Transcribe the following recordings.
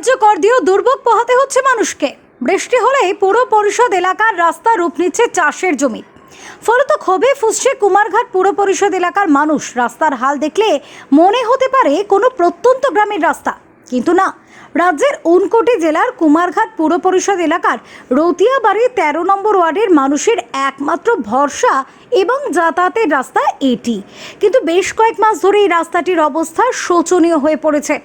ন্যায্য কর দিয়েও দুর্ভোগ পোহাতে হচ্ছে মানুষকে। বৃষ্টি হলেই পুর পরিষদ এলাকার রাস্তা রূপ নিচ্ছে চাষের জমি। ফলত ক্ষোভে ফুঁসছে কুমারঘাট পুর পরিষদ এলাকার মানুষ। রাস্তার হাল দেখলে মনে হতে পারে কোনো প্রত্যন্ত গ্রামের রাস্তা, কিন্তু না। রাজ্যের ঊনকোটি জেলার কুমারঘাট পুর পরিষদ এলাকার রৌতিয়াবাড়ি ১৩ নম্বর ওয়ার্ডের মানুষের একমাত্র ভরসা এবং যাতায়াতের রাস্তা এটি। কিন্তু বেশ কয়েক মাস ধরে এই রাস্তাটির অবস্থা শোচনীয় হয়ে পড়েছে।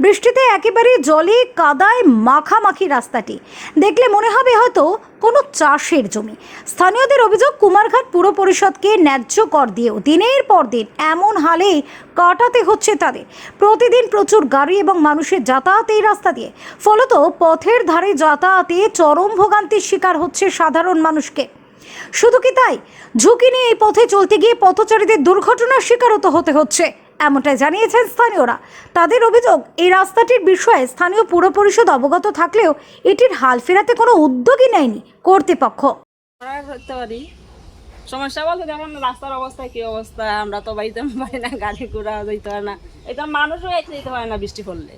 বৃষ্টিতে একেবারে জলে কাদায় মাখামাখি রাস্তাটি দেখলে মনে হবে হয়তো কোনো চাষের জমি। স্থানীয়দের অভিযোগ, কুমারঘাট পুর পরিষদকে ন্যায্য কর দিয়েও দিনের পর দিন এমন হালে কাটাতে হচ্ছে তাদের। প্রতিদিন প্রচুর গাড়ি এবং মানুষের যাতায়াত এই রাস্তা দিয়ে, ফলত পথের ধারে যাতায়াতে চরম ভোগান্তির শিকার হচ্ছে সাধারণ মানুষকে। শুধু কি তাই, ঝুঁকি নিয়ে এই পথে চলতে গিয়ে পথচারীদের দুর্ঘটনার শিকারও তো হতে হচ্ছে, এমনটাই জানিয়েছেন স্থানীয়রা। তাদের অভিযোগ, এই রাস্তাটির বিষয়ে স্থানীয় পুর পরিষদ অবগত থাকলেও এটির হাল ফেরাতে কোনো উদ্যোগই নেয়নি কর্তৃপক্ষ। সমস্যা বলতে যেমন রাস্তার অবস্থা কি অবস্থা, আমরা তো বাড়িতে পারি না, গাড়ি ঘোড়া যেতে পারে না, এটা মানুষও যেতে পারে না বৃষ্টি পড়লে।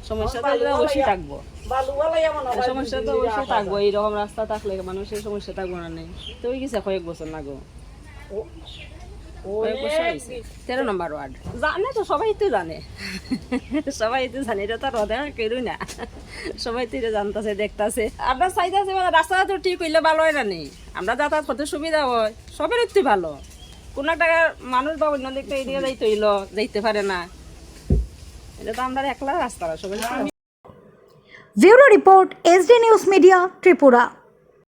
সমস্যা তো অবশ্যই থাকবো, সমস্যা তো অবশ্যই থাকবো। এইরকম রাস্তা থাকলে মানুষের সমস্যা থাকবো না নেই তো। ওই গেছে কয়েক বছর না গো, 13 নম্বর ওয়ার্ড জানে তো, সবাই তো জানে, সবাই তো জানে, এটা তো রদে কেউ না, সবাই তো এটা জানতেছে দেখতেছে। আমরা চাইতেছে মানে রাস্তাটা তো ঠিক হইলে ভালো হয় না নেই, আমরা যাতায়াত করতে সুবিধা হয়, সবের একটু ভালো। কোনো একটা মানুষ বা অন্য দিকটা এদিকে যাইতে হইলো, যাইতে পারে না, এটা তো আমরা একলা রাস্তা সবাই। Bureau report, SD news media, Tripura.